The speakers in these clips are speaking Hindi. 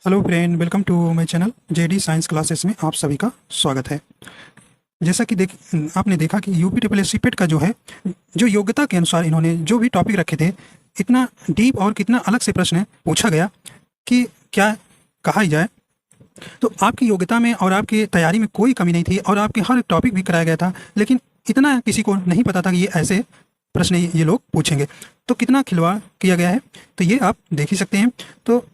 Hello friend, welcome to my channel JD science classes में आप सभी का स्वागत है। जैसा कि आपने देखा कि यूपी ट्रिपल एस सीपेट का जो है, जो योग्यता के अनुसार इन्होंने जो भी टॉपिक रखे थे, इतना डीप और कितना अलग से प्रश्न पूछा गया कि क्या कहा ही जाए। तो आपकी योग्यता में और आपकी तैयारी में कोई कमी नहीं थी और आपके हर टॉपिक भी कराया गया था, लेकिन इतना किसी को नहीं पता था कि ये ऐसे प्रश्न ये लोग पूछेंगे। तो कितना खिलवाड़ किया गया है, तो ये आप देख ही सकते हैं। तो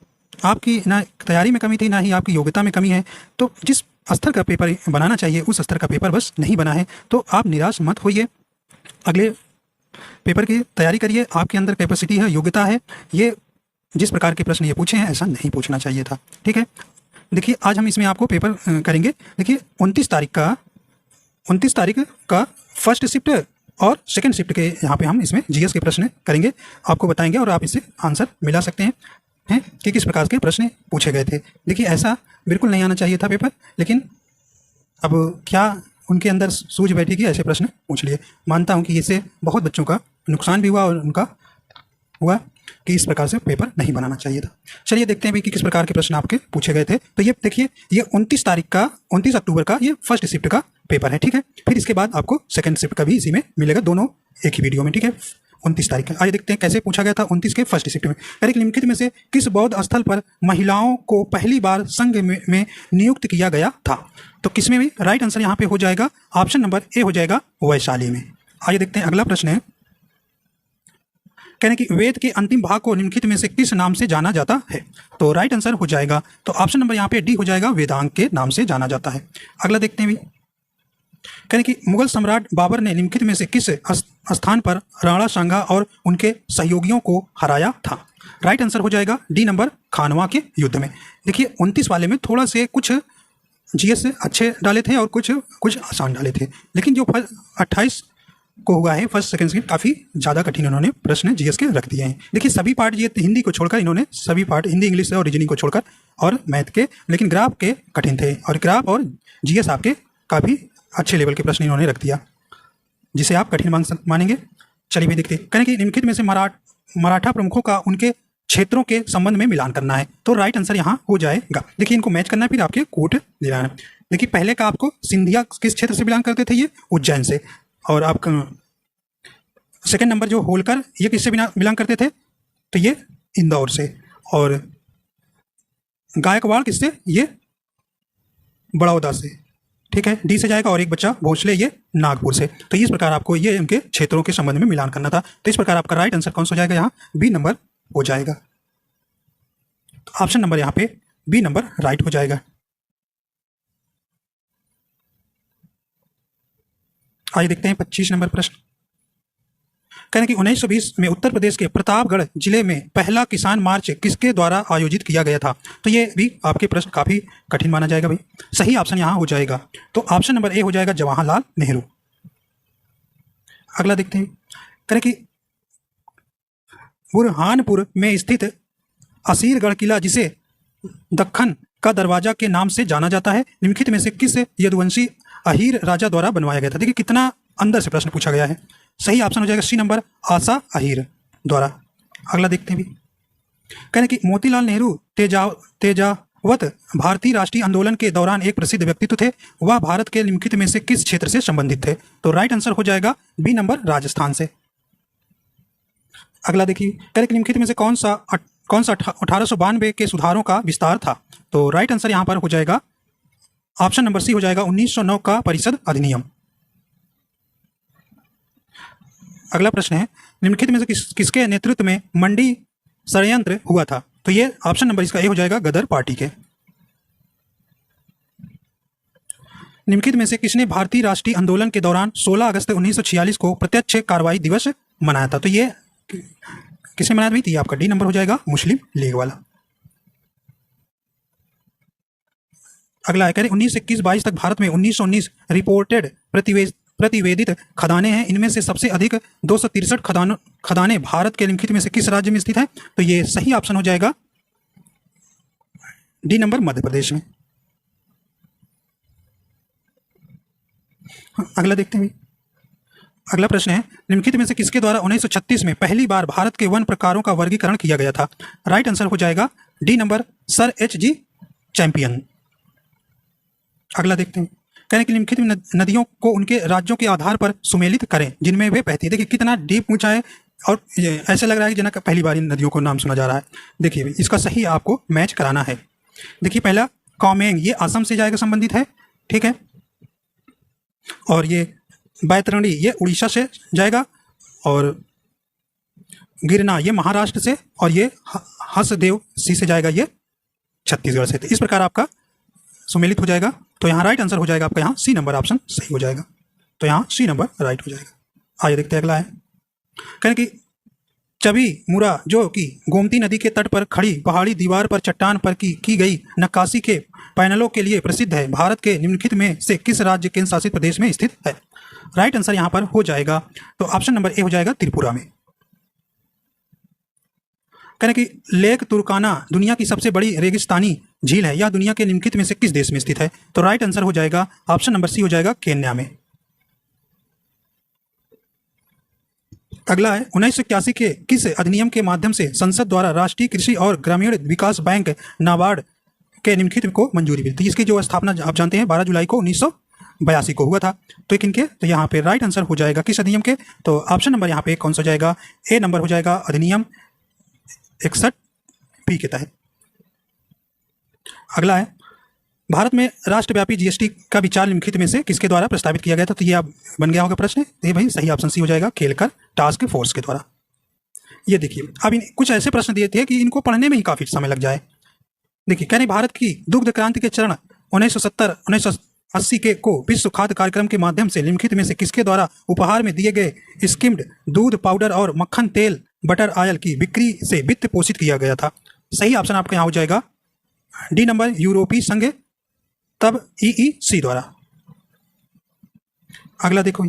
आपकी ना तैयारी में कमी थी, ना ही आपकी योग्यता में कमी है। तो जिस स्तर का पेपर बनाना चाहिए उस स्तर का पेपर बस नहीं बना है। तो आप निराश मत होइए, अगले पेपर की तैयारी करिए। आपके अंदर कैपेसिटी है, योग्यता है। ये जिस प्रकार के प्रश्न ये पूछे हैं ऐसा नहीं पूछना चाहिए था। ठीक है, देखिए आज हम इसमें आपको पेपर करेंगे। देखिए 29 तारीख का फर्स्ट शिफ्ट और सेकंड शिफ्ट के यहाँ पे हम इसमें जीएस के प्रश्न करेंगे, आपको बताएंगे और आप इससे आंसर मिला सकते हैं कि किस प्रकार के प्रश्न पूछे गए थे। देखिए ऐसा बिल्कुल नहीं आना चाहिए था पेपर, लेकिन अब क्या उनके अंदर सूझ बैठी कि ऐसे प्रश्न पूछ लिए। मानता हूँ कि इससे बहुत बच्चों का नुकसान भी हुआ और उनका हुआ कि इस प्रकार से पेपर नहीं बनाना चाहिए था। चलिए देखते हैं भी कि किस प्रकार के प्रश्न आपके पूछे गए थे। तो ये देखिए, ये 29 अक्टूबर का ये फर्स्ट शिफ्ट का पेपर है। ठीक है, फिर इसके बाद आपको सेकंड शिफ्ट का भी इसी में मिलेगा, दोनों एक ही वीडियो में। ठीक है, 29 तारीख का। आइए देखते हैं कैसे पूछा गया था 29 के फर्स्ट शिफ्ट में। निम्नलिखित में से किस बौद्ध स्थल पर महिलाओं को पहली बार संघ में नियुक्त किया गया था? तो किसमें भी राइट आंसर यहाँ पे हो जाएगा ऑप्शन नंबर ए हो जाएगा, वैशाली में। आइए देखते हैं अगला प्रश्न है। कि वेद के अंतिम भाग को निम्नलिखित में से किस नाम से जाना जाता है? तो राइट आंसर हो जाएगा, तो ऑप्शन नंबर यहाँ पे डी हो जाएगा, वेदांग के नाम से जाना जाता है। अगला देखते हैं भी, कि मुगल सम्राट बाबर ने निम्नलिखित में से किस स्थान पर राणा सांगा और उनके सहयोगियों को हराया था? राइट आंसर हो जाएगा डी नंबर, खानवा के युद्ध में। देखिए 29 वाले में थोड़ा से कुछ जीएस अच्छे डाले थे और कुछ आसान डाले थे, लेकिन जो 28 को हुआ है फर्स्ट सेकंड से काफ़ी ज़्यादा कठिन उन्होंने प्रश्न जीएस के रख दिए हैं। देखिए सभी पार्ट ये हिंदी को छोड़कर, इन्होंने सभी पार्ट हिंदी, इंग्लिश और रीजनिंग को छोड़कर और मैथ के, लेकिन ग्राफ के कठिन थे और ग्राफ और जीएस आपके काफ़ी अच्छे लेवल के प्रश्न इन्होंने रख दिया, जिसे आप कठिन मानेंगे। चलिए भी देखते हैं। कि निम्नलिखित में से मराठा प्रमुखों का उनके क्षेत्रों के संबंध में मिलान करना है। तो राइट आंसर यहाँ हो जाएगा। देखिए इनको मैच करना है, फिर आपके कोट दिलाना है। देखिए पहले का आपको सिंधिया किस क्षेत्र से बिलोंग करते थे? ये उज्जैन से। और आपका सेकंड नंबर जो होलकर, ये किससे बिलोंग करते थे? तो ये इंदौर से। और गायकवाड़ किससे? ये बड़ौदा से। ठीक है, डी से जाएगा। और एक बच्चा भोसले, ये नागपुर से। तो इस प्रकार आपको ये उनके क्षेत्रों के संबंध में मिलान करना था। तो इस प्रकार आपका राइट आंसर कौन सा हो जाएगा? यहाँ बी नंबर हो जाएगा। तो ऑप्शन नंबर यहाँ पे बी नंबर राइट हो जाएगा। आइए देखते हैं 25 नंबर प्रश्न। कि 1920 में उत्तर प्रदेश के प्रतापगढ़ जिले में पहला किसान मार्च किसके द्वारा आयोजित किया गया था? तो ये भी आपके प्रश्न काफी कठिन माना जाएगा भाई। सही ऑप्शन यहाँ हो जाएगा, तो ऑप्शन नंबर ए हो जाएगा, जवाहरलाल नेहरू। अगला देखते हैं। कि बुरहानपुर में स्थित असीरगढ़ किला, जिसे दक्खन का दरवाजा के नाम से जाना जाता है, निम्नलिखित में से किस यदुवंशी अहीर राजा द्वारा बनवाया गया था? देखिए कितना अंदर से प्रश्न पूछा गया है। सही ऑप्शन हो जाएगा सी नंबर, आशा अहीर द्वारा। अगला देखते हैं भी। कि मोतीलाल नेहरू तेजावत भारतीय राष्ट्रीय आंदोलन के दौरान एक प्रसिद्ध व्यक्तित्व थे। वह भारत के निम्नलिखित में से किस क्षेत्र से संबंधित थे? तो राइट आंसर हो जाएगा बी नंबर, राजस्थान से। अगला देखिए। निम्नलिखित में से कौन सा 1892 के सुधारों का विस्तार था? तो राइट आंसर यहाँ पर हो जाएगा ऑप्शन नंबर सी हो जाएगा, 1909 का परिषद अधिनियम। अगला प्रश्न है। निम्नलिखित में से किसके नेतृत्व में मंडी षड्यंत्र हुआ था? तो ये ऑप्शन नंबर इसका ए हो जाएगा, गदर पार्टी के। निम्नलिखित में से किसने भारतीय राष्ट्रीय आंदोलन के दौरान 16 अगस्त 1946 को प्रत्यक्ष कार्रवाई दिवस मनाया था? तो ये किसने मनाया थी? आपका डी नंबर हो जाएगा, मुस्लिम लीग वाला। अगला है 1921-22 तक भारत में 1919 रिपोर्टेड प्रतिवेदित खदानें हैं। इनमें से सबसे अधिक 263 खदानें भारत के निम्नलिखित में से किस राज्य में स्थित है? तो ये सही ऑप्शन हो जाएगा डी नंबर, मध्य प्रदेश में। अगला देखते हैं। अगला प्रश्न है, निम्नलिखित में से किसके द्वारा 1936 में पहली बार भारत के वन प्रकारों का वर्गीकरण किया गया था? राइट आंसर हो जाएगा D number sir H.G. Champion. अगला देखते हैं, कहें कि निम्नलिखित नदियों को उनके राज्यों के आधार पर सुमेलित करें जिनमें वे बहती है। देखिए कितना डीप पूछा है और ऐसा लग रहा है कि जना पहली बार इन नदियों को नाम सुना जा रहा है। देखिए इसका सही आपको मैच कराना है। देखिए पहला कौमेंग, ये असम से जाएगा, संबंधित है, ठीक है। और ये बैतरणी, ये उड़ीसा से जाएगा। और गिरना, ये महाराष्ट्र से। और ये हसदेव सी से जाएगा, ये छत्तीसगढ़ से। तो इस प्रकार आपका सुमेलित हो जाएगा। तो यहाँ राइट आंसर हो जाएगा आपका यहाँ सी नंबर ऑप्शन सही हो जाएगा। तो यहाँ सी नंबर राइट हो जाएगा। आइए देखते हैं अगला है, कहें कि चबी मुरा जो कि गोमती नदी के तट पर खड़ी पहाड़ी दीवार पर चट्टान पर की गई नक्काशी के पैनलों के लिए प्रसिद्ध है, भारत के निम्नलिखित में से किस राज्य केंद्र शासित प्रदेश में स्थित है? राइट आंसर यहाँ पर हो जाएगा तो ऑप्शन नंबर ए हो जाएगा त्रिपुरा में। कहें कि लेक तुर्काना दुनिया की सबसे बड़ी रेगिस्तानी झील है, यह दुनिया के निम्नलिखित में से किस देश में स्थित है? तो राइट आंसर हो जाएगा ऑप्शन नंबर सी हो जाएगा केन्या में। अगला है, 1981 के किस अधिनियम के माध्यम से संसद द्वारा राष्ट्रीय कृषि और ग्रामीण विकास बैंक नाबार्ड के निम्नलिखित को मंजूरी मिली थी? इसकी जो स्थापना आप जानते हैं 12 जुलाई को 1982 को हुआ था। तो एक इनके, तो यहाँ पे राइट आंसर हो जाएगा किस अधिनियम के? तो ऑप्शन नंबर यहाँ पे कौन सा हो जाएगा? ए नंबर हो जाएगा अधिनियम 61 बी के तहत। अगला है, भारत में राष्ट्रव्यापी जीएसटी का विचार निम्नलिखित में से किसके द्वारा प्रस्तावित किया गया था? तो ये आप बन गया होगा प्रश्न। तो ये भाई सही ऑप्शन सी हो जाएगा केलकर टास्क फोर्स के द्वारा। ये देखिए अब कुछ ऐसे प्रश्न दिए थे कि इनको पढ़ने में ही काफी समय लग जाए। देखिए कह रहे भारत की दुग्ध क्रांति के चरण 1970-1980 के को विश्व खाद्य कार्यक्रम के माध्यम से निम्नलिखित में से किसके द्वारा उपहार में दिए गए स्किम्ड दूध पाउडर और मक्खन तेल बटर ऑयल की बिक्री से वित्त पोषित किया गया था? सही ऑप्शन आपका यहाँ हो जाएगा डी नंबर यूरोपीय संघ, तब EEC द्वारा। अगला देखो,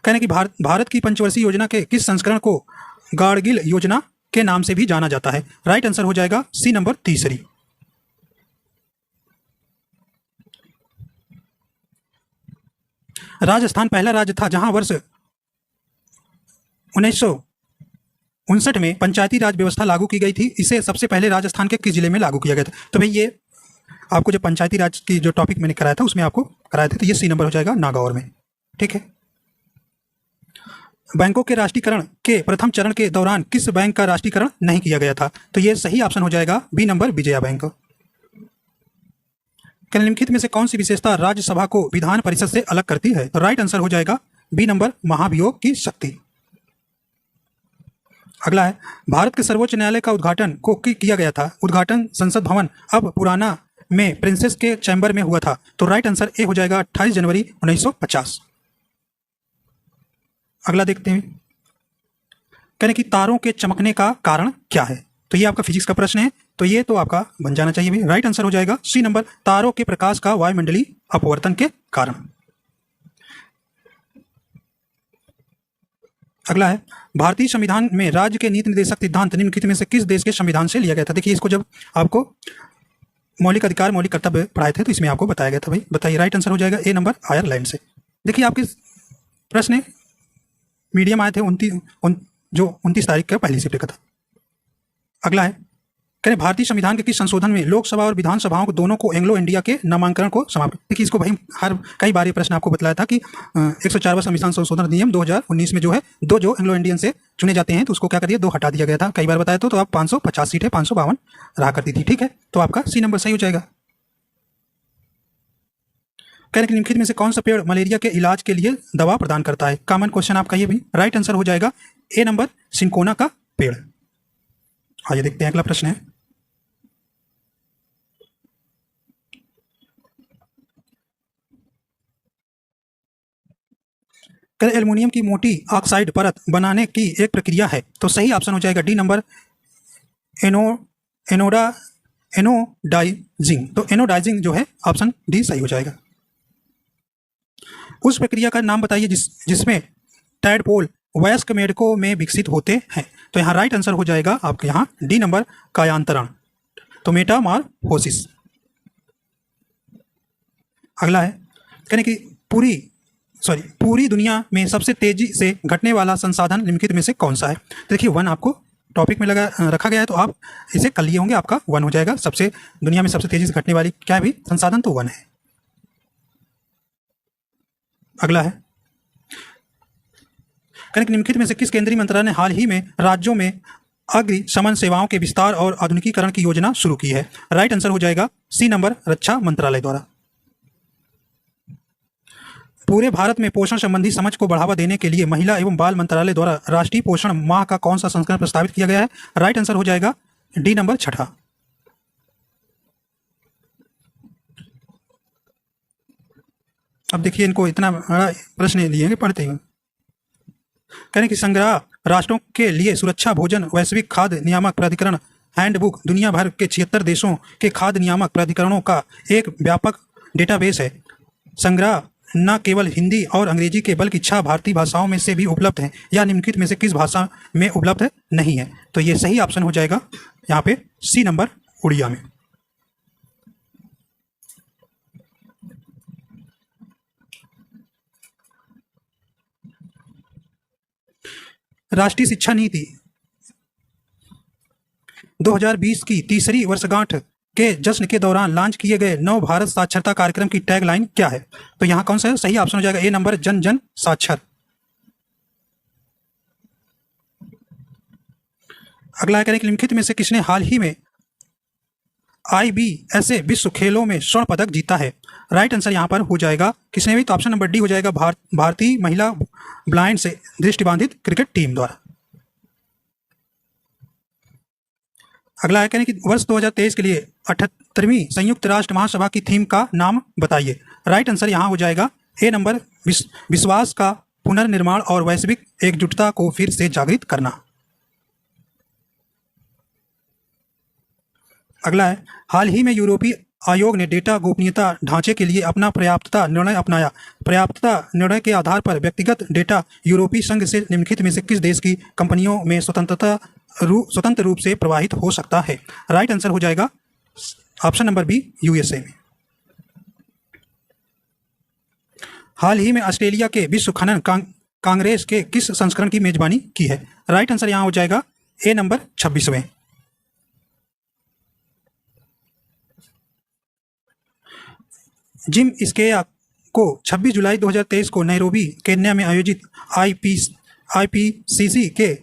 कहने कि भारत की पंचवर्षीय योजना के किस संस्करण को गाडगिल योजना के नाम से भी जाना जाता है? राइट आंसर हो जाएगा सी नंबर तीसरी। राजस्थान पहला राज्य था जहां वर्ष 1959 में पंचायती राज व्यवस्था लागू की गई थी। इसे सबसे पहले राजस्थान के किस जिले में लागू किया गया था? तो भाई ये आपको जो पंचायती राज की जो टॉपिक मैंने कराया था उसमें आपको कराया था, तो ये सी नंबर हो जाएगा नागौर में, ठीक है। बैंकों के राष्ट्रीयकरण के प्रथम चरण के दौरान किस बैंक का राष्ट्रीयकरण नहीं किया गया था? तो ये सही ऑप्शन हो जाएगा बी नंबर विजया बैंक। निम्नलिखित में से कौन सी विशेषता राज्यसभा को विधान परिषद से अलग करती है? तो राइट आंसर हो जाएगा बी नंबर महाभियोग की शक्ति। अगला है, भारत के सर्वोच्च न्यायालय का उद्घाटन को किया गया था। उद्घाटन संसद भवन अब पुराना में प्रिंसेस के चैम्बर में हुआ था। तो राइट आंसर ए हो जाएगा 28 जनवरी 1950। अगला देखते हैं, कहने कि तारों के चमकने का कारण क्या है? तो ये आपका फिजिक्स का प्रश्न है, तो ये तो आपका बन जाना चाहिए भी। राइट आंसर हो जाएगा सी नंबर तारों के प्रकाश का वायुमंडलीय अपवर्तन के कारण। अगला है, भारतीय संविधान में राज्य के नीति निर्देशक सिद्धांत निम्नलिखित में से किस देश के संविधान से लिया गया था? देखिए इसको जब आपको मौलिक अधिकार मौलिक कर्तव्य पढ़ाए थे तो इसमें आपको बताया गया था। भाई बताइए, राइट आंसर हो जाएगा ए नंबर आयरलैंड से। देखिए आपके प्रश्न मीडियम आए थे 29 तारीख का पहली शिफ्ट का था। अगला है, कहें भारतीय संविधान के किस संशोधन में लोकसभा और विधानसभाओं को दोनों को एंग्लो इंडिया के नामांकन को समाप्त? देखिए इसको भाई कई बार ये प्रश्न आपको बताया था कि 104वां संविधान संशोधन अधिनियम 2019 में जो है दो जो एंग्लो इंडियन से चुने जाते हैं तो उसको क्या कर दिया, 2 हटा दिया गया था। कई बार बताया तो आप 550 सीटें 552 रहा करती थी, ठीक है। तो आपका सी नंबर सही हो जाएगा। कहने के निम्नलिखित में से कौन सा पेड़ मलेरिया के इलाज के लिए दवा प्रदान करता है? कॉमन क्वेश्चन आपका ये भी। राइट आंसर हो जाएगा ए नंबर सिंकोना का पेड़। आइए देखते हैं अगला प्रश्न है, एल्युमिनियम की मोटी ऑक्साइड परत बनाने की एक प्रक्रिया है। तो सही ऑप्शन हो जाएगा डी नंबर एनोडाइजिंग। तो एनोडाइजिंग जो है ऑप्शन डी सही हो जाएगा। उस प्रक्रिया का नाम बताइए जिसमें टैडपोल वयस्क मेढकों में विकसित होते हैं। तो यहाँ राइट आंसर हो जाएगा आपके यहाँ डी नंबर कायांतरण, तो मेटामॉर्फोसिस। अगला है, कहने की पूरी सॉरी पूरी दुनिया में सबसे तेजी से घटने वाला संसाधन निम्नलिखित में से कौन सा है? तो देखिए 1 आपको टॉपिक में लगा रखा गया है, तो आप इसे कर लिए होंगे, आपका 1 हो जाएगा। सबसे दुनिया में सबसे तेजी से घटने वाली क्या भी संसाधन, तो 1 है। अगला है निम्नलिखित में से किस केंद्रीय मंत्रालय ने हाल ही में राज्यों में अग्निशमन सेवाओं के विस्तार और आधुनिकीकरण की योजना शुरू की है? राइट आंसर हो जाएगा सी नंबर, रक्षा मंत्रालय द्वारा। पूरे भारत में पोषण संबंधी समझ को बढ़ावा देने के लिए महिला एवं बाल मंत्रालय द्वारा राष्ट्रीय पोषण माह का कौन सा संस्करण प्रस्तावित किया गया है? राइट आंसर हो जाएगा डी नंबर, छठा। अब देखिए इनको इतना बड़ा प्रश्न लिए पढ़ते हुए कहने की संग्रह राष्ट्रों के लिए सुरक्षा भोजन वैश्विक खाद्य नियामक प्राधिकरण हैंडबुक दुनिया भर के 76 देशों के खाद्य नियामक प्राधिकरणों का एक व्यापक डेटाबेस है। संग्रह न केवल हिंदी और अंग्रेजी के बल्कि 6 भारतीय भाषाओं में से भी उपलब्ध है, या निम्नलिखित में से किस भाषा में उपलब्ध नहीं है? तो ये सही ऑप्शन हो जाएगा यहाँ पे सी नंबर, उड़िया में। राष्ट्रीय शिक्षा नीति 2020 की तीसरी वर्षगांठ के जश्न के दौरान लॉन्च किए गए नव भारत साक्षरता कार्यक्रम की टैगलाइन क्या है? तो यहां कौन सा है? सही ऑप्शन हो जाएगा ए नंबर, जन जन साक्षर। अगला है निम्नलिखित में से किसने हाल ही में IBSA विश्व खेलों में स्वर्ण पदक जीता है? राइट आंसर यहां पर हो जाएगा किसने भी, तो ऑप्शन नंबर डी हो जाएगा भारतीय महिला ब्लाइंड से दृष्टिबाधित क्रिकेट टीम द्वारा। अगला है कि वर्ष 2023 के लिए 78वीं संयुक्त राष्ट्र महासभा की थीम का नाम बताइए? राइट आंसर यहां हो जाएगा ए नंबर, विश्वास का पुनर्निर्माण और वैश्विक एकजुटता को फिर से जागृत करना। अगला है हाल ही में यूरोपीय आयोग ने डेटा गोपनीयता ढांचे के लिए अपना पर्याप्तता निर्णय अपनाया। पर्याप्तता निर्णय के आधार पर व्यक्तिगत डेटा यूरोपीय संघ से निम्नलिखित में से किस देश की कंपनियों में स्वतंत्र रूप से प्रवाहित हो सकता है? राइट आंसर हो जाएगा ऑप्शन नंबर बी, USA में। हाल ही में ऑस्ट्रेलिया के विश्व खनन कांग्रेस के किस संस्करण की मेजबानी की है? राइट आंसर यहां हो जाएगा ए नंबर, 26वें। जिम स्केया को 26 जुलाई 2023 को नैरोबी केन्या में आयोजित IPCC के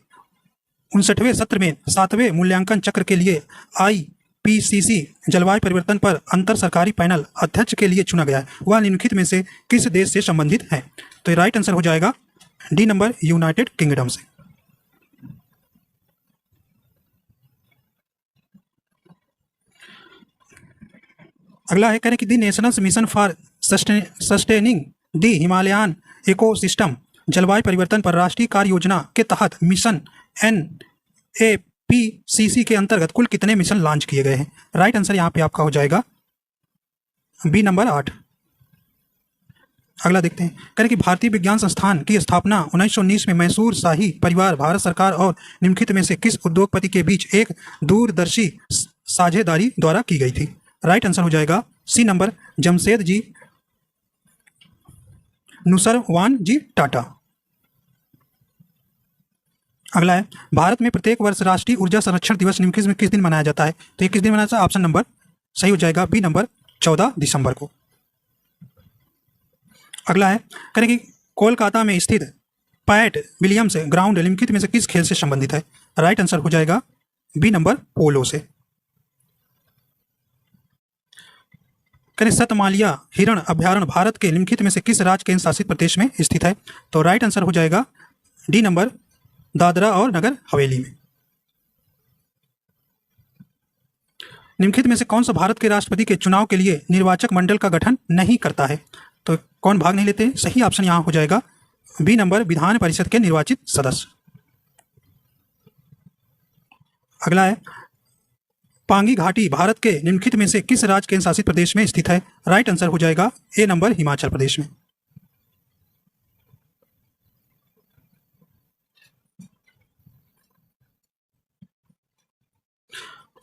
59वें सत्र में 7वें मूल्यांकन चक्र के लिए IPCC जलवायु परिवर्तन पर अंतर सरकारी पैनल अध्यक्ष के लिए चुना गया है। वह निम्नलिखित में से किस देश से संबंधित है? तो राइट आंसर हो जाएगा डी नंबर, यूनाइटेड किंगडम से। अगला है कि the national mission for sustaining the Himalayan ecosystem जलवायु परिवर्तन पर राष्ट्रीय कार्य योजना के तहत मिशन NAPCC के अंतर्गत कुल कितने मिशन लॉन्च किए गए हैं? राइट आंसर यहाँ पे आपका हो जाएगा बी नंबर, 8। अगला देखते हैं कि भारतीय विज्ञान संस्थान की स्थापना 1919 में मैसूर शाही परिवार, भारत सरकार और निम्नलिखित में से किस उद्योगपति के बीच एक दूरदर्शी साझेदारी द्वारा की गई थी? राइट आंसर हो जाएगा सी नंबर, जमशेद जी नुसरवान जी टाटा। अगला है भारत में प्रत्येक वर्ष राष्ट्रीय ऊर्जा संरक्षण दिवस निम्नलिखित में किस दिन मनाया जाता है? तो ये किस दिन मनाया जाता है? ऑप्शन नंबर सही हो जाएगा बी नंबर, 14 दिसंबर को। अगला है कि कोलकाता में स्थित पैट विलियम्स ग्राउंड निम्नलिखित में से किस खेल से संबंधित है? राइट आंसर हो जाएगा बी नंबर, पोलो से। सतमालिया हिरण अभ्यारण्य भारत के निम्नलिखित में से किस राज्य केंद्र शासित प्रदेश में स्थित है? तो राइट आंसर हो जाएगा डी नंबर, दादरा और नगर हवेली में। निम्नलिखित में से कौन सा भारत के राष्ट्रपति के चुनाव के लिए निर्वाचक मंडल का गठन नहीं करता है? तो कौन भाग नहीं लेते? सही ऑप्शन यहां हो जाएगा बी नंबर, विधान परिषद के निर्वाचित सदस्य। अगला है पांगी घाटी भारत के निम्नलिखित में से किस राज्य केंद्र शासित प्रदेश में स्थित है? राइट आंसर हो जाएगा ए नंबर, हिमाचल प्रदेश में।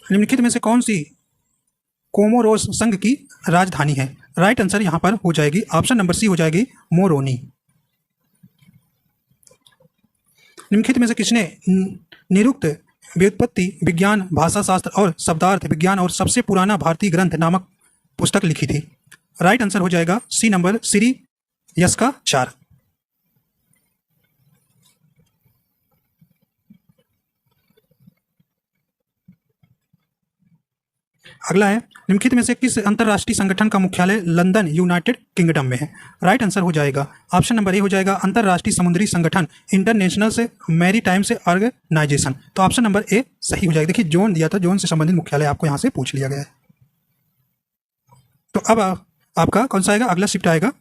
निम्नलिखित में से कौन सी कोमोरोस संघ की राजधानी है? राइट आंसर यहां पर हो जाएगी ऑप्शन नंबर सी हो जाएगी, मोरोनी। निम्नलिखित में से किसने निरुक्त व्युत्पत्ति विज्ञान, भाषा शास्त्र और शब्दार्थ विज्ञान और सबसे पुराना भारतीय ग्रंथ नामक पुस्तक लिखी थी? राइट आंसर हो जाएगा सी नंबर श्री यस्काचार्य। अगला है, निम्नलिखित में से किस अंतर्राष्ट्रीय संगठन का मुख्यालय लंदन यूनाइटेड किंगडम में है? राइट आंसर हो जाएगा ऑप्शन नंबर ए हो जाएगा अंतर्राष्ट्रीय समुद्री संगठन, इंटरनेशनल से मैरीटाइम से ऑर्गेनाइजेशन। तो ऑप्शन नंबर ए सही हो जाएगा। देखिए जोन दिया था, जोन से संबंधित मुख्यालय आपको यहाँ से पूछ लिया गया है। तो अब आपका कौन सा आएगा? अगला शिफ्ट आएगा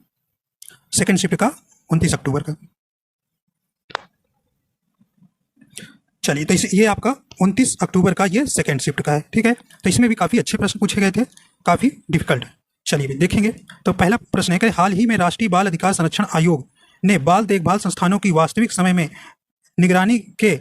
सेकेंड शिफ्ट का 29 अक्टूबर का। चलिए, तो ये आपका 29 अक्टूबर का ये सेकेंड शिफ्ट का है, ठीक है। तो इसमें भी काफ़ी अच्छे प्रश्न पूछे गए थे, काफ़ी डिफिकल्ट। चलिए देखेंगे। तो पहला प्रश्न है कि हाल ही में राष्ट्रीय बाल अधिकार संरक्षण आयोग ने बाल देखभाल संस्थानों की वास्तविक समय में निगरानी के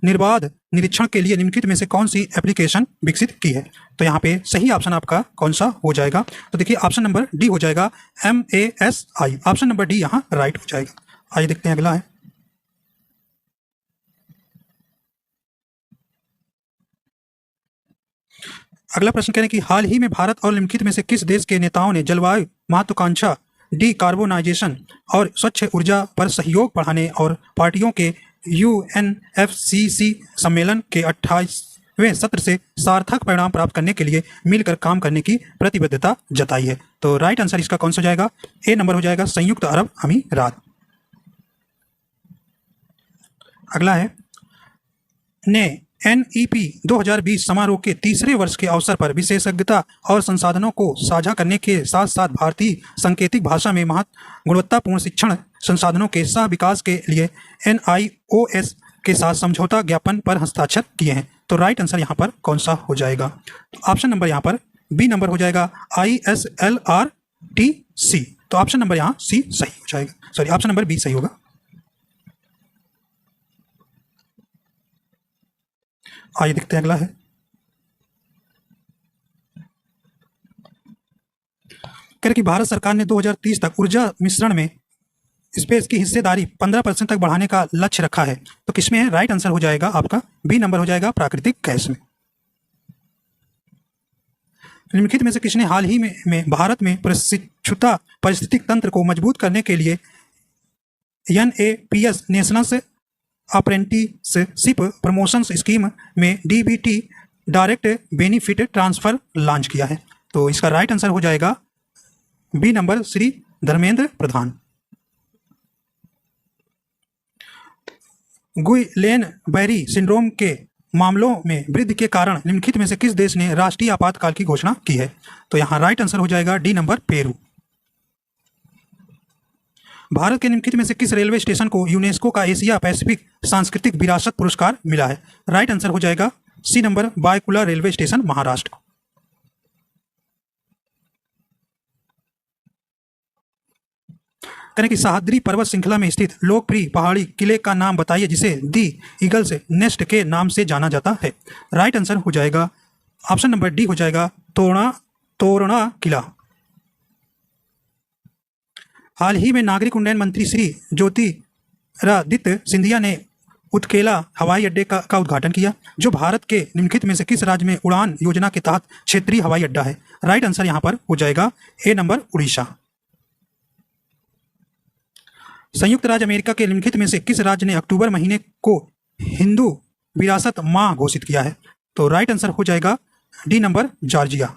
निर्बाध निरीक्षण के लिए निम्नलिखित में से कौन सी एप्लीकेशन विकसित की है? तो यहाँ पे सही ऑप्शन आपका कौन सा हो जाएगा? तो देखिए ऑप्शन नंबर डी हो जाएगा MASI। ऑप्शन नंबर डी यहाँ राइट हो जाएगा। आइए देखते हैं अगला है। अगला प्रश्न कह रहे हैं कि हाल ही में भारत और निम्नलिखित में से किस देश के नेताओं ने जलवायु महत्वाकांक्षा, डिकार्बोनाइजेशन और स्वच्छ ऊर्जा पर सहयोग बढ़ाने और पार्टियों के UNFCCC सम्मेलन के 28वें सत्र से सार्थक परिणाम प्राप्त करने के लिए मिलकर काम करने की प्रतिबद्धता जताई है? तो राइट आंसर इसका कौन सा जाएगा? ए नंबर हो जाएगा संयुक्त अरब अमीरात। अगला है, ने NEP 2020 समारोह के तीसरे वर्ष के अवसर पर विशेषज्ञता और संसाधनों को साझा करने के साथ साथ भारतीय सांकेतिक भाषा में गुणवत्तापूर्ण शिक्षण संसाधनों के सह विकास के लिए NIOS के साथ समझौता ज्ञापन पर हस्ताक्षर किए हैं। तो राइट आंसर यहाँ पर कौन सा हो जाएगा? तो ऑप्शन नंबर यहाँ पर बी नंबर हो जाएगा ISLRTC। तो ऑप्शन नंबर यहाँ सी सही हो जाएगा, सॉरी ऑप्शन नंबर बी सही होगा। आइए देखते हैं अगला है। कह रहे कि भारत सरकार ने 2030 तक ऊर्जा मिश्रण में स्पेस की हिस्सेदारी 15% तक बढ़ाने का लक्ष्य रखा है। तो किसमें है? राइट आंसर हो जाएगा आपका बी नंबर हो जाएगा प्राकृतिक गैस में। निम्नलिखित में से किसने हाल ही में भारत में प्रशिक्षुता पारिस्थितिक तंत्र को मजबूत करने के लिए NAPS national apprenticeship promotion scheme में DBT direct benefit transfer launch किया है? तो इसका राइट आंसर हो जाएगा B number Shri Dharmendra Pradhan. गुइलेन-बैरी syndrome के मामलों में वृद्धि के कारण निम्नलिखित में से किस देश ने राष्ट्रीय आपातकाल की घोषणा की है? तो यहाँ राइट आंसर हो जाएगा डी नंबर पेरू। भारत के निम्नलिखित में से किस रेलवे स्टेशन को यूनेस्को का एशिया पैसिफिक सांस्कृतिक विरासत पुरस्कार मिला है? राइट आंसर हो जाएगा C number Byculla railway station, Maharashtra. करें कि सह्याद्री पर्वत श्रृंखला में स्थित लोकप्रिय पहाड़ी किले का नाम बताइए जिसे दी ईगल्स नेस्ट के नाम से जाना जाता है? राइट आंसर हो जाएगा ऑप्शन नंबर डी हो जाएगा तोरणा किला। हाल ही में नागरिक उड्डयन मंत्री श्री ज्योतिरादित्य सिंधिया ने उत्केला हवाई अड्डे का उद्घाटन किया, जो भारत के निम्नलिखित में से किस राज्य में उड़ान योजना के तहत क्षेत्रीय हवाई अड्डा है? राइट आंसर यहाँ पर हो जाएगा ए नंबर उड़ीसा। संयुक्त राज्य अमेरिका के निम्नलिखित में से किस राज्य ने अक्टूबर महीने को हिंदू विरासत माह घोषित किया है? तो राइट आंसर हो जाएगा डी नंबर जॉर्जिया।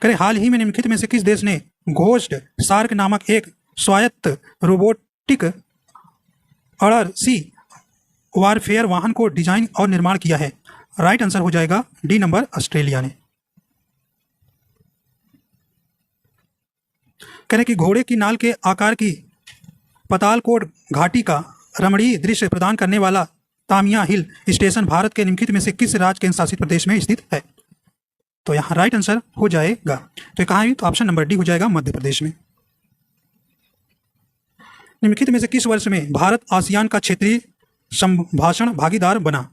करें हाल ही में निम्नलिखित में से किस देश ने घोस्ट शार्क नामक एक स्वायत्त रोबोटिक अंडरसी वारफेयर वाहन को डिजाइन और निर्माण किया है? राइट आंसर हो जाएगा डी नंबर ऑस्ट्रेलिया ने। करें कि घोड़े की नाल के आकार की पतालकोट घाटी का रमणीय दृश्य प्रदान करने वाला तामिया हिल स्टेशन भारत के निम्नलिखित में से किस राज्य केंद्र शासित प्रदेश में स्थित है? तो यहाँ राइट आंसर हो जाएगा, तो कहाँ है? तो ऑप्शन नंबर डी हो जाएगा मध्य प्रदेश में। निम्नलिखित में से किस वर्ष में भारत आसियान का क्षेत्रीय संभाषण भागीदार बना?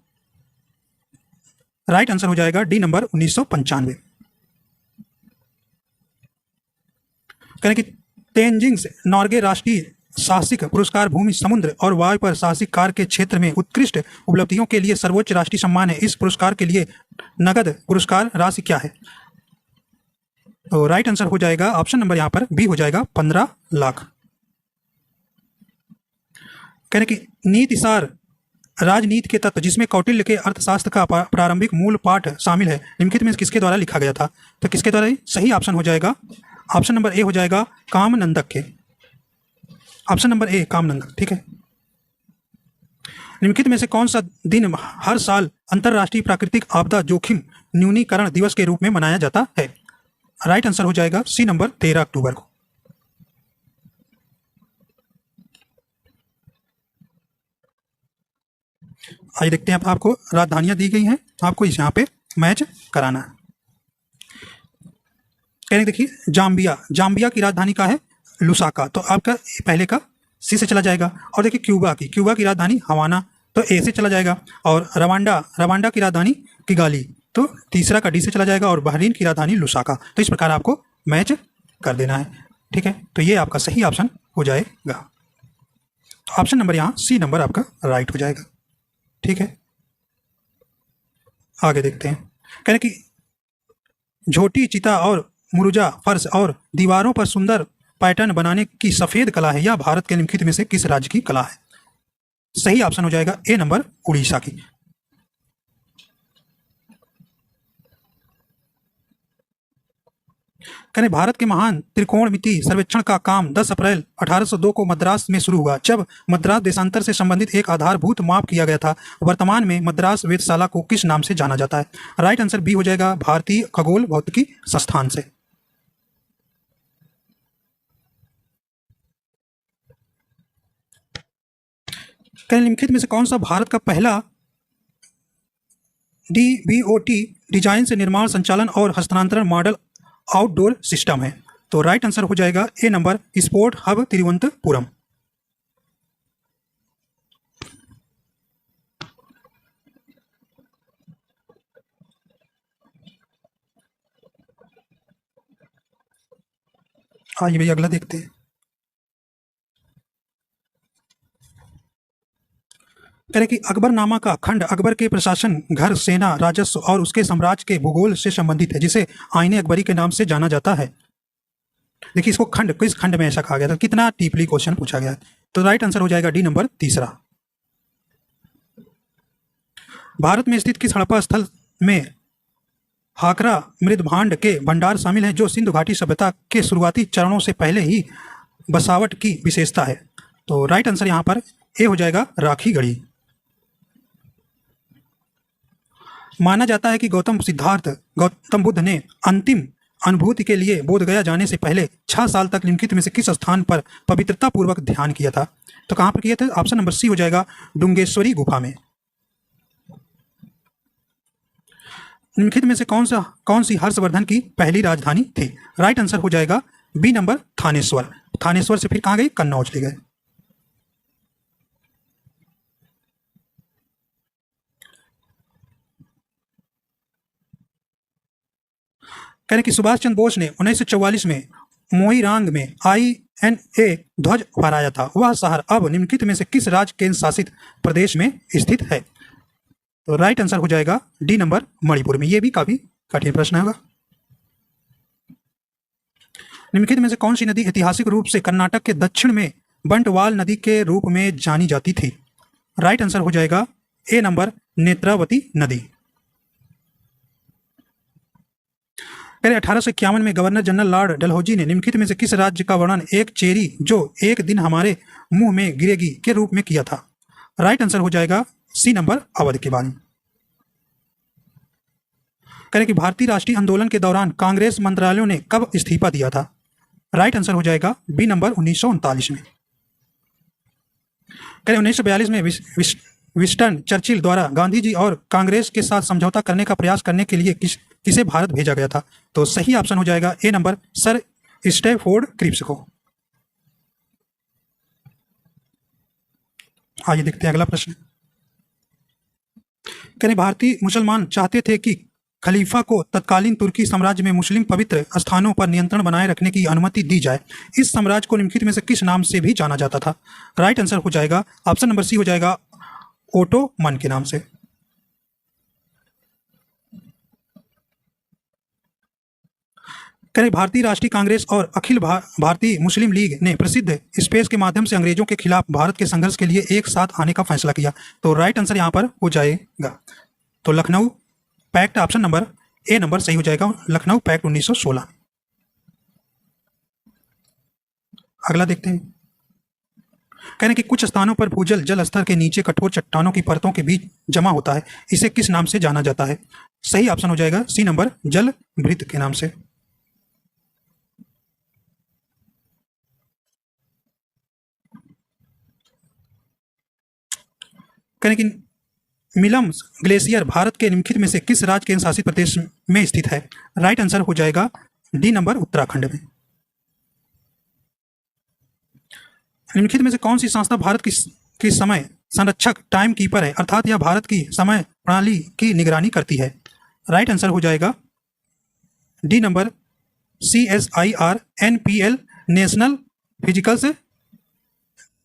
राइट आंसर हो जाएगा डी नंबर 1995। कहें कि तेंजिंग नॉर्गे राष्ट्रीय साहसिक पुरस्कार भूमि, समुद्र और वायु पर साहसिक कार्य के क्षेत्र में उत्कृष्ट उपलब्धियों के लिए सर्वोच्च राष्ट्रीय सम्मान है। इस पुरस्कार के लिए नगद पुरस्कार राशि क्या है? तो राइट आंसर हो जाएगा ऑप्शन नंबर यहाँ पर बी हो जाएगा 15 लाख। कहने की नीति सार राजनीति के तत्व जिसमें कौटिल्य के अर्थशास्त्र का प्रारंभिक मूल पाठ शामिल है, निम्नलिखित में किसके द्वारा लिखा गया था? तो किसके द्वारा? सही ऑप्शन हो जाएगा ऑप्शन नंबर ए हो जाएगा कामनंदक के। ऑप्शन नंबर ए कामनंदक, ठीक है। निम्नलिखित में से कौन सा दिन हर साल अंतर्राष्ट्रीय प्राकृतिक आपदा जोखिम न्यूनीकरण दिवस के रूप में मनाया जाता है? राइट आंसर हो जाएगा सी नंबर 13 अक्टूबर को। आइए देखते हैं, अब आपको राजधानियां दी गई हैं, आपको इस यहाँ पे मैच कराना है। कहने देखिए जाम्बिया की राजधानी का है लुसाका, तो आपका पहले का सी से चला जाएगा। और देखिए क्यूबा की राजधानी हवाना, तो ए से चला जाएगा। और रवांडा की राजधानी किगाली, तो तीसरा का डी से चला जाएगा। और बहरीन की राजधानी लुसाका। तो इस प्रकार आपको मैच कर देना है, ठीक है। तो ये आपका सही ऑप्शन हो जाएगा। तो ऑप्शन नंबर यहाँ सी नंबर आपका राइट हो जाएगा, ठीक है। आगे देखते हैं। कहने की झोटी, चिता और मुरुजा फर्श और दीवारों पर सुंदर पैटर्न बनाने की सफेद कला है, यह भारत के निम्नलिखित में से किस राज्य की कला है? सही ऑप्शन हो जाएगा ए नंबर उड़ीसा की। कहने भारत के महान त्रिकोणमिति सर्वेक्षण का काम 10 अप्रैल 1802 को मद्रास में शुरू हुआ, जब मद्रास देशांतर से संबंधित एक आधारभूत माप किया गया था। वर्तमान में मद्रास वेधशाला को किस नाम से जाना जाता है? राइट आंसर बी हो जाएगा भारतीय खगोल भौतिकी संस्थान से। कहने निम्नलिखित में से कौन सा भारत का पहला डीबीओटी डिजाइन से निर्माण, संचालन और हस्तांतरण मॉडल आउटडोर सिस्टम है? तो राइट आंसर हो जाएगा ए नंबर स्पोर्ट हब तिरुवनंतपुरम। आइए भैया अगला देखते हैं। कह रहे कि अकबरनामा का खंड अकबर के प्रशासन, घर, सेना, राजस्व और उसके साम्राज्य के भूगोल से संबंधित है, जिसे आईने अकबरी के नाम से जाना जाता है। देखिए इसको खंड, किस खंड में ऐसा कहा गया था, कितना डीपली क्वेश्चन पूछा गया है। तो राइट आंसर हो जाएगा डी नंबर तीसरा। भारत में स्थित किस हड़प्पा स्थल में हाकरा मृदभांड के भंडार शामिल है, जो सिंधु घाटी सभ्यता के शुरुआती चरणों से पहले ही बसावट की विशेषता है? तो राइट आंसर यहां पर ए हो जाएगा राखी गढ़ी। माना जाता है कि गौतम बुद्ध ने अंतिम अनुभूति के लिए बोधगया जाने से पहले 6 साल तक निम्नलिखित में से किस स्थान पर पवित्रता पूर्वक ध्यान किया था? तो कहां पर किया था? ऑप्शन नंबर सी हो जाएगा डुंगेश्वरी गुफा में। निम्नलिखित में से कौन सी हर्षवर्धन की पहली राजधानी थी? राइट आंसर हो जाएगा बी नंबर थानेश्वर। थानेश्वर से फिर कहां गए? कन्नौज ले गए। कह रहे कि सुभाष चंद्र बोस ने 1944 में मोईरांग में INA ध्वज फहराया था, वह शहर अब निम्नलिखित में से किस राज्य केंद्र शासित प्रदेश में स्थित है? तो राइट आंसर हो जाएगा डी नंबर मणिपुर में। यह भी काफी कठिन प्रश्न होगा। निम्नलिखित में से कौन सी नदी ऐतिहासिक रूप से कर्नाटक के दक्षिण में बंटवाल नदी के रूप में जानी जाती थी? राइट आंसर हो जाएगा ए नंबर नेत्रावती नदी। 1851 में गवर्नर जनरल लॉर्ड डलहौजी ने निम्नलिखित में से किस राज्य का वर्णन एक चेरी जो एक दिन हमारे मुंह में गिरेगी के रूप में किया था? राइट आंसर हो जाएगा सी नंबर अवध के बारे में। करें कि भारतीय राष्ट्रीय आंदोलन के दौरान कांग्रेस मंत्रालयों ने कब इस्तीफा दिया था? राइट आंसर हो जाएगा बी नंबर 1939 में। करें 1942 में विंस्टन चर्चिल द्वारा गांधी जी और कांग्रेस के साथ समझौता करने का प्रयास करने के लिए किसे भारत भेजा गया था? तो सही ऑप्शन हो जाएगा ए नंबर सर स्टैफोर्ड क्रिप्स को। आइए देखते हैं अगला प्रश्न। करें भारतीय मुसलमान चाहते थे कि खलीफा को तत्कालीन तुर्की साम्राज्य में मुस्लिम पवित्र स्थानों पर नियंत्रण बनाए रखने की अनुमति दी जाए। इस साम्राज्य को निम्नलिखित में से किस नाम से भी जाना जाता था? राइट आंसर हो जाएगा ऑप्शन नंबर सी हो जाएगा ओटोमन के नाम से। भारतीय राष्ट्रीय कांग्रेस और अखिल भारतीय मुस्लिम लीग ने प्रसिद्ध स्पेस के माध्यम से अंग्रेजों के खिलाफ भारत के संघर्ष के लिए एक साथ आने का फैसला किया। तो राइट आंसर यहां पर हो जाएगा तो Lucknow pact, option number A number सही हो जाएगा, लखनऊ पैक्ट 1916। अगला देखते हैं। कि कुछ स्थानों पर भूजल जल स्तर के नीचे कठोर चट्टानों की परतों के बीच जमा होता है, इसे किस नाम से जाना जाता है? सही ऑप्शन हो जाएगा सी नंबर, जल भृत के नाम से। कि मिलम ग्लेशियर भारत के निम्नलिखित में से किस राज्य केंद्र शासित प्रदेश में स्थित है? राइट आंसर हो जाएगा डी नंबर, उत्तराखंड में। निम्नलिखित में से कौन सी संस्था भारत की समय संरक्षक टाइम कीपर है, अर्थात यह भारत की समय प्रणाली की निगरानी करती है? राइट आंसर हो जाएगा D number, CSIRNPL, national physicals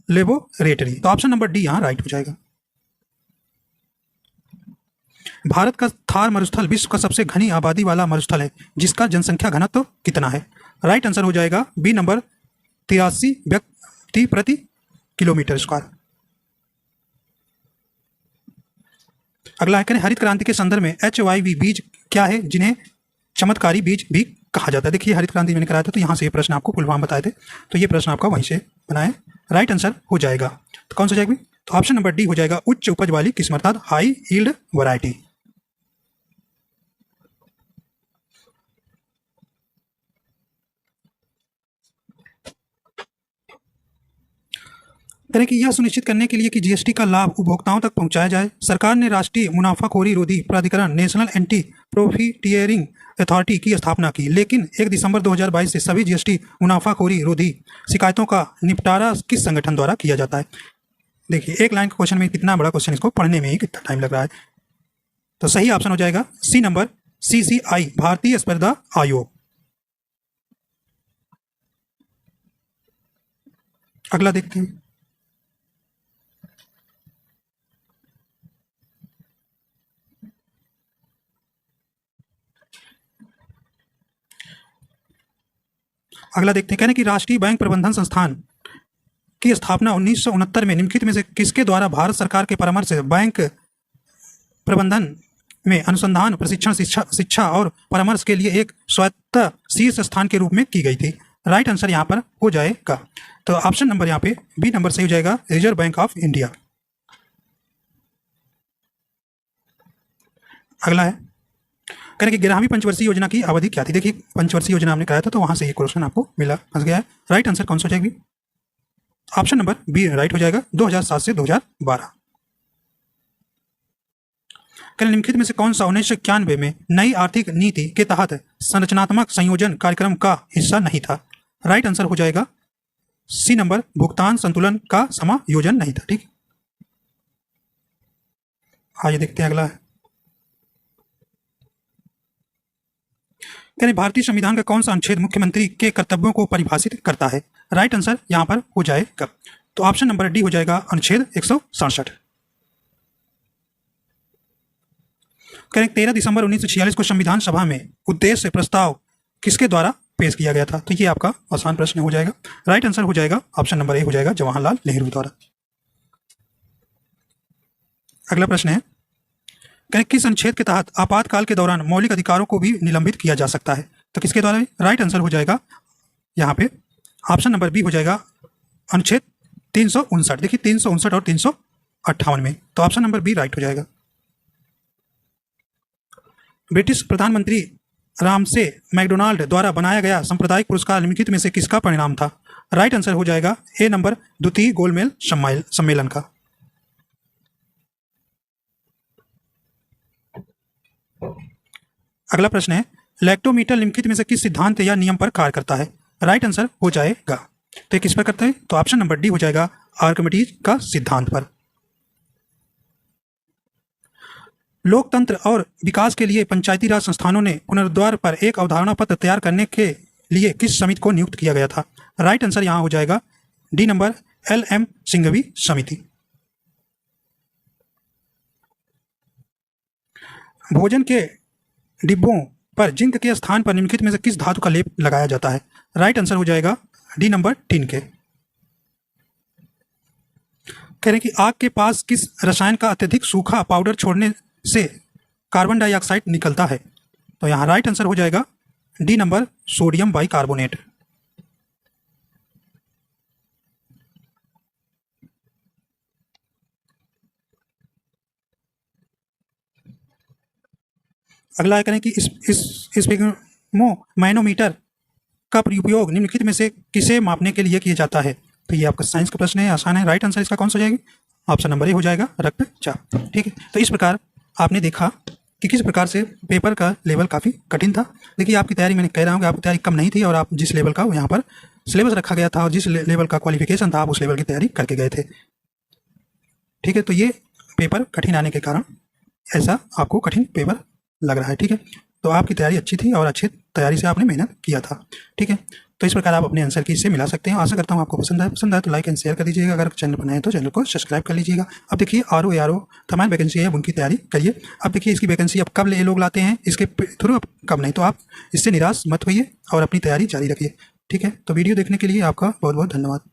laboratory. तो ऑप्शन नंबर डी यहां राइट हो जाएगा। भारत का थार मरुस्थल विश्व का सबसे घनी आबादी वाला मरुस्थल है, जिसका जनसंख्या घनत्व कितना है? राइट आंसर हो जाएगा बी नंबर, 83 व्यक्ति प्रति किलोमीटर स्क्वायर। अगला है हरित क्रांति के संदर्भ में HYV बीज क्या है, जिन्हें चमत्कारी बीज भी कहा जाता है? देखिए हरित क्रांति मैंने कराया था तो यहाँ से ये प्रश्न आपको फुल फॉर्म बताए थे, तो ये प्रश्न आपका वहीं से बनाए। राइट आंसर हो जाएगा तो कौन सा हो जाएगा? तो ऑप्शन नंबर डी हो जाएगा, उच्च उपज वाली किस्म, अर्थात हाई यील्ड वैरायटी। कि यह सुनिश्चित करने के लिए कि जीएसटी का लाभ उपभोक्ताओं तक पहुंचाया जाए, सरकार ने राष्ट्रीय मुनाफाखोरी रोधी प्राधिकरण नेशनल एंटी प्रॉफिटियरिंग अथॉरिटी की स्थापना की, लेकिन 1 दिसंबर 2022 से सभी जीएसटी मुनाफाखोरी रोधी शिकायतों का निपटारा किस संगठन द्वारा किया जाता है? देखिए एक लाइन के क्वेश्चन में कितना बड़ा क्वेश्चन, इसको पढ़ने में ही कितना टाइम लग रहा है। तो सही ऑप्शन हो जाएगा सी नंबर, CCI, भारतीय स्पर्धा आयोग। अगला देखते हैं। अगला देखते हैं कि राष्ट्रीय बैंक प्रबंधन संस्थान की स्थापना 1969 में निम्नलिखित में से किसके द्वारा भारत सरकार के परामर्श से बैंक प्रबंधन में अनुसंधान, प्रशिक्षण, शिक्षा और परामर्श के लिए एक स्वायत्त शीर्ष स्थान के रूप में की गई थी? राइट आंसर यहाँ पर हो जाएगा तो ऑप्शन नंबर यहाँ पे बी नंबर सही हो जाएगा, रिजर्व बैंक ऑफ इंडिया। अगला है कि 11वीं पंचवर्षीय योजना की अवधि क्या थी? देखिए पंचवर्षीय योजना हमने कराया था तो वहां से ये क्वेश्चन आपको मिला, फंस गया है। राइट आंसर कौन सा हो जाएगी? ऑप्शन नंबर बी राइट हो जाएगा, 2007 से 2012। निम्नलिखित में से कौन सा 1991 में नई आर्थिक नीति के तहत संरचनात्मक संयोजन कार्यक्रम का हिस्सा नहीं था? राइट आंसर हो जाएगा सी नंबर, भुगतान संतुलन का समायोजन नहीं था। ठीक, आइए देखते हैं अगला है। भारतीय संविधान का कौन सा अनुच्छेद मुख्यमंत्री के कर्तव्यों को परिभाषित करता है? राइट आंसर यहां पर हो जाएगा तो ऑप्शन नंबर डी हो जाएगा, अनुच्छेद 167। 13 दिसंबर 1946 को संविधान सभा में उद्देश्य प्रस्ताव किसके द्वारा पेश किया गया था? तो ये आपका आसान प्रश्न हो जाएगा। राइट आंसर हो जाएगा ऑप्शन नंबर ए हो जाएगा, जवाहरलाल नेहरू द्वारा। अगला प्रश्न है किस अनुच्छेद के तहत आपातकाल के दौरान मौलिक अधिकारों को भी निलंबित किया जा सकता है? तो किसके द्वारा? राइट आंसर हो जाएगा यहाँ पे ऑप्शन नंबर बी हो जाएगा, अनुच्छेद 359। देखिए 359 और 358 में, तो ऑप्शन नंबर बी राइट हो जाएगा। ब्रिटिश प्रधानमंत्री रामसे मैकडोनाल्ड द्वारा बनाया गया सांप्रदायिक पुरस्कार निम्नलिखित में से किसका परिणाम था? राइट आंसर हो जाएगा ए नंबर, द्वितीय गोलमेज सम्मेलन का। अगला प्रश्न है लैक्टोमीटर निम्नलिखित में से किस सिद्धांत या नियम पर कार्य करता है? राइट आंसर हो जाएगा तो किस पर करता है? तो ऑप्शन नंबर डी हो जाएगा, आर्किमिडीज का सिद्धांत पर। लोकतंत्र और विकास के लिए पंचायती राज संस्थानों ने पुनरुद्धार पर एक अवधारणा पत्र तैयार करने के लिए किस समिति को नियुक्त किया गया था? राइट आंसर यहाँ हो जाएगा डी नंबर LM सिंघवी समिति। भोजन के डिब्बों पर जिंक के स्थान पर निम्नलिखित में से किस धातु का लेप लगाया जाता है? राइट आंसर हो जाएगा डी नंबर टिन के। कह रहे हैं कि आग के पास किस रसायन का अत्यधिक सूखा पाउडर छोड़ने से कार्बन डाइऑक्साइड निकलता है? तो यहाँ राइट आंसर हो जाएगा डी नंबर सोडियम बाइकार्बोनेट। अगला करें कि इस मैनोमीटर का उपयोग निम्नलिखित में से किसे मापने के लिए किया जाता है? तो ये आपका साइंस का प्रश्न है, आसान है। राइट आंसर इसका कौन सा हो जाएगा? ऑप्शन नंबर ए हो जाएगा रक्तचाप। ठीक है, तो इस प्रकार आपने देखा कि किस प्रकार से पेपर का लेवल काफ़ी कठिन था। देखिए आपकी तैयारी, मैंने कह रहा हूँ कि आपकी तैयारी कम नहीं थी और आप जिस लेवल का यहाँ पर सिलेबस रखा गया था और जिस लेवल का क्वालिफिकेशन था आप उस लेवल की तैयारी करके गए थे। ठीक है, तो ये पेपर कठिन आने के कारण ऐसा आपको कठिन पेपर लग रहा है। ठीक है, तो आपकी तैयारी अच्छी थी और अच्छी तैयारी से आपने मेहनत किया था। ठीक है, तो इस प्रकार आप अपने आंसर की इससे मिला सकते हैं। आशा करता हूँ आपको पसंद आए तो लाइक एंड शेयर कर दीजिएगा। अगर चैनल पर नए हैं तो चैनल को सब्सक्राइब कर लीजिएगा। अब देखिए RO तमाम वैकेंसी है, उनकी तैयारी करिए। अब देखिए इसकी वैकेंसी अब कब ये लोग लाते हैं, इसके थ्रू अब कब नहीं, तो आप इससे निराश मत होइए और अपनी तैयारी जारी रखिए। ठीक है, तो वीडियो देखने के लिए आपका बहुत बहुत धन्यवाद।